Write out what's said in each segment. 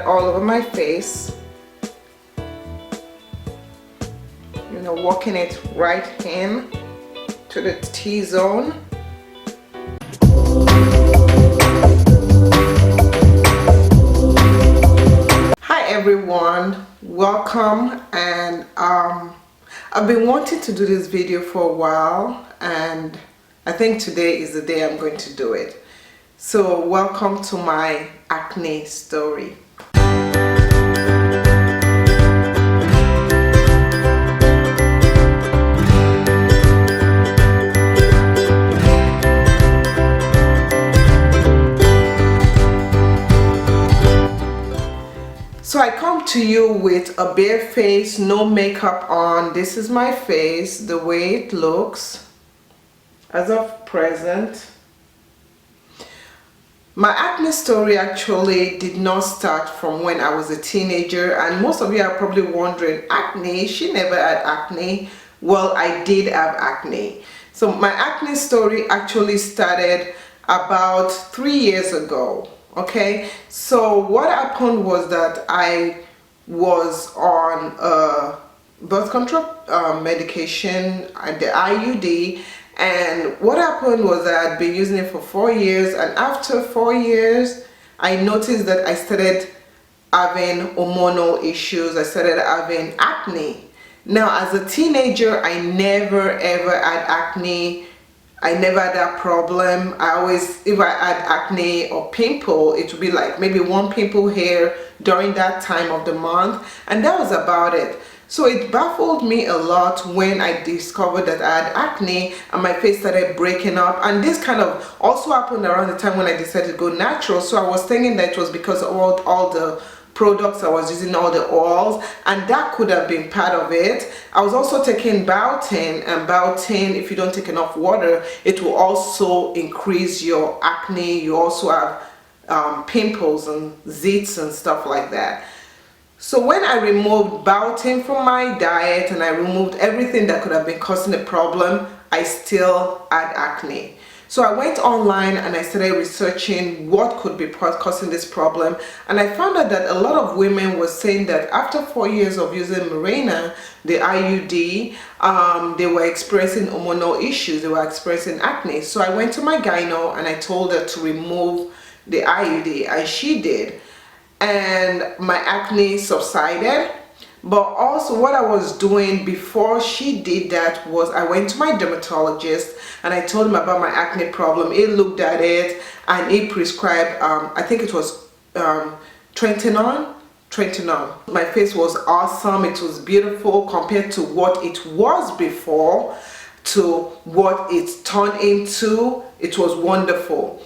that all over my face, you know, working it right in to the T-zone. Hi everyone, welcome. And I've been wanting to do this video for a while, and I think today is the day I'm going to do it. So welcome to my acne story. So I come to you with a bare face, no makeup on. This is my face, the way it looks as of present. My acne story actually did not start from when I was a teenager, and most of you are probably wondering, acne? She never had acne. Well, I did have acne. So my acne story actually started about 3 years ago. Okay, so what happened was that I was on birth control medication, the IUD, and what happened was that I'd been using it for 4 years, and after 4 years I noticed that I started having hormonal issues. I started having acne. Now, as a teenager, I never ever had acne. I never had that problem. I always, if I had acne or pimple, it would be like maybe one pimple here during that time of the month, and that was about it. So it baffled me a lot when I discovered that I had acne and my face started breaking up. And this kind of also happened around the time when I decided to go natural. So I was thinking that it was because of all the products I was using, all the oils, and that could have been part of it. I was also taking Biotin, and Biotin, if you don't take enough water, it will also increase your acne. You also have pimples and zits and stuff like that. So when I removed Biotin from my diet and I removed everything that could have been causing a problem, I still had acne. So I went online and I started researching what could be causing this problem, and I found out that a lot of women were saying that after 4 years of using Mirena, the IUD, they were experiencing hormonal issues, they were experiencing acne. So I went to my gyno and I told her to remove the IUD, and she did, and my acne subsided. But also what I was doing before she did that was I went to my dermatologist and I told him about my acne problem. He looked at it and he prescribed, I think it was Tretinoin. My face was awesome. It was beautiful compared to what it was before to what it's turned into. It was wonderful.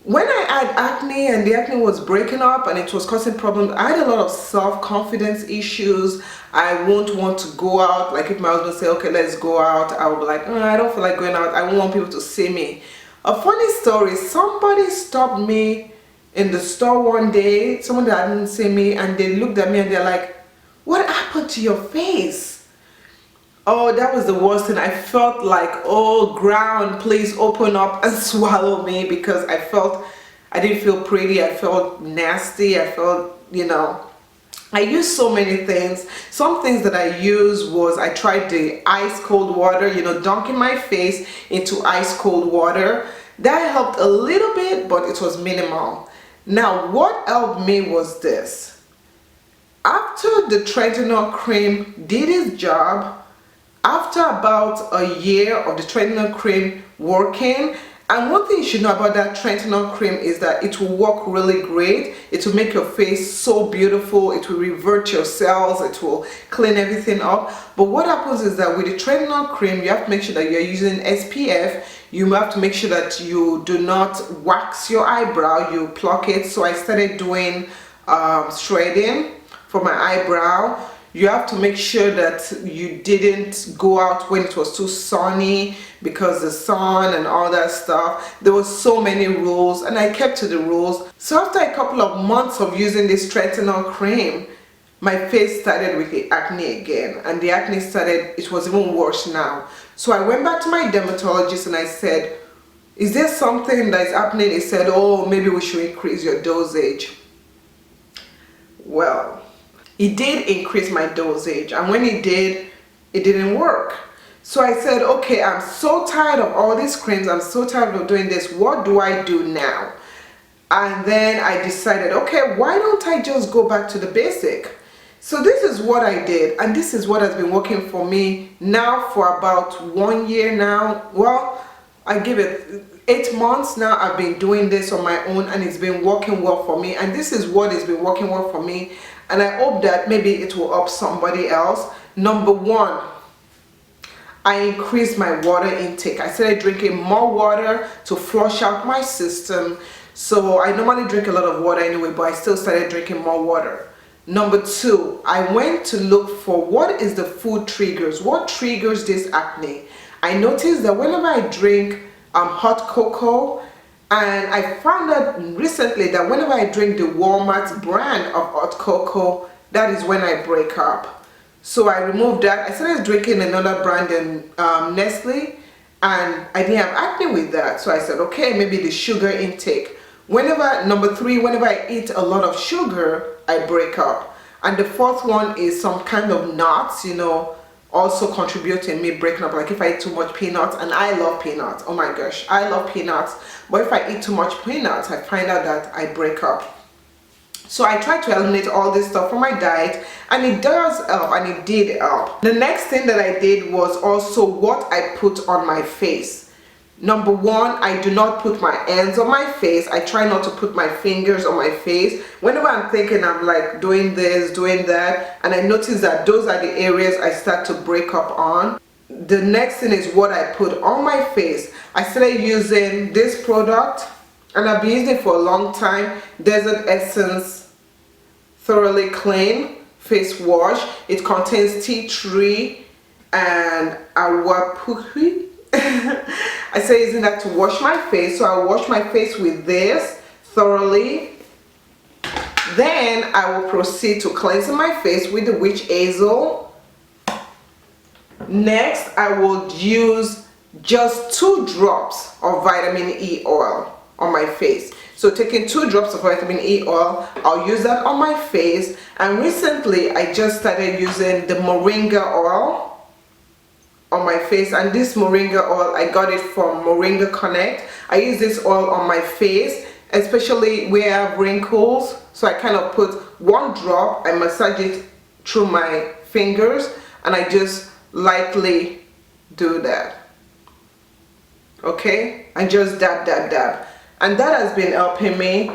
When I had acne and the acne was breaking up and it was causing problems, I had a lot of self-confidence issues. I won't want to go out. Like if my husband say, okay, let's go out, I would be like, oh, I don't feel like going out. I won't want people to see me. A funny story, somebody stopped me in the store one day, someone that didn't see me, and they looked at me and they're like, what happened to your face? Oh, that was the worst thing. I felt like, oh, ground, please open up and swallow me, because I didn't feel pretty. I felt nasty. I felt, you know, I used so many things. Some things that I used was I tried the ice cold water, you know, dunking my face into ice cold water. That helped a little bit, but it was minimal. Now, what helped me was this. After the Tretinoin cream did its job, after about a year of the Tretinoin cream working, and one thing you should know about that Tretinoin cream is that it will work really great. It will make your face so beautiful. It will revert your cells. It will clean everything up. But what happens is that with the Tretinoin cream, you have to make sure that you're using SPF. You have to make sure that you do not wax your eyebrow. You pluck it. So I started doing shredding for my eyebrow. You have to make sure that you didn't go out when it was too sunny, because the sun and all that stuff. There were so many rules and I kept to the rules. So after a couple of months of using this Tretinoin cream, my face started with the acne again, and the acne started, it was even worse now. So I went back to my dermatologist and I said, is there something that is happening? He said, oh, maybe we should increase your dosage. It did increase my dosage, and when it did, it didn't work. So I said, okay, I'm so tired of all these creams, I'm so tired of doing this, what do I do now? And then I decided, okay, why don't I just go back to the basic? So this is what I did, and this is what has been working for me now for about 1 year now. Well, I give it 8 months now. I've been doing this on my own, and it's been working well for me, and this is what has been working well for me, and I hope that maybe it will help somebody else. Number one, I increased my water intake. I started drinking more water to flush out my system. So I normally drink a lot of water anyway, but I still started drinking more water. Number two, I went to look for what is the food triggers, what triggers this acne. I noticed that whenever I drink hot cocoa, and I found out recently that whenever I drink the Walmart brand of hot cocoa, that is when I break up. So I removed that. I started drinking another brand in Nestle, and I didn't have acne with that. So I said, okay, maybe the sugar intake. Number three, whenever I eat a lot of sugar, I break up. And the fourth one is some kind of nuts, you know, also contribute to me breaking up. Like if I eat too much peanuts, and I love peanuts, oh my gosh, I love peanuts. But if I eat too much peanuts, I find out that I break up. So I tried to eliminate all this stuff from my diet, and it does help, and it did help. The next thing that I did was also what I put on my face. Number one, I do not put my hands on my face. I try not to put my fingers on my face. Whenever I'm thinking, I'm like doing this, doing that, and I notice that those are the areas I start to break up on. The next thing is what I put on my face. I started using this product, and I've been using it for a long time. Desert Essence Thoroughly Clean Face Wash. It contains tea tree and awapukui. I started using that to wash my face. So I wash my face with this thoroughly. Then I will proceed to cleansing my face with the witch hazel. Next, I will use just 2 drops of vitamin E oil on my face. So taking 2 drops of vitamin E oil, I'll use that on my face. And recently I just started using the moringa oil on my face, and this moringa oil, I got it from Moringa Connect. I use this oil on my face, especially where I have wrinkles. So I kind of put 1 drop, I massage it through my fingers, and I just lightly do that. Okay, and just dab, and that has been helping me.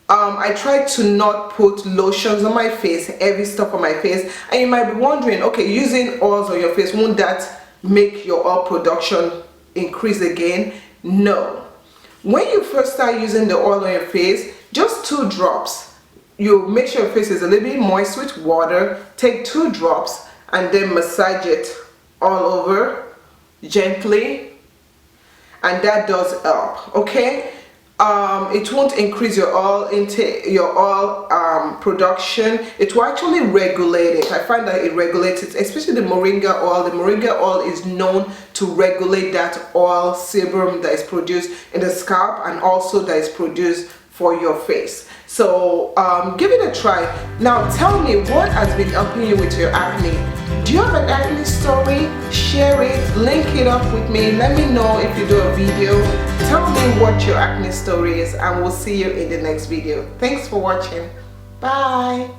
I try to not put lotions on my face, heavy stuff on my face. And you might be wondering, okay, using oils on your face, won't that make your oil production increase again? No. When you first start using the oil on your face, just 2 drops. You make sure your face is a little bit moist with water. Take 2 drops and then massage it all over gently, and that does help. Okay, it won't increase your oil intake, your oil production. It will actually regulate it. I find that it regulates it, especially the moringa oil. The moringa oil is known to regulate that oil sebum that is produced in the scalp, and also that is produced for your face. So give it a try. Now tell me, what has been helping you with your acne? Do you have an acne story? Share it, link it up with me. Let me know if you do a video. Tell me what your acne story is, and we'll see you in the next video. Thanks for watching. Bye.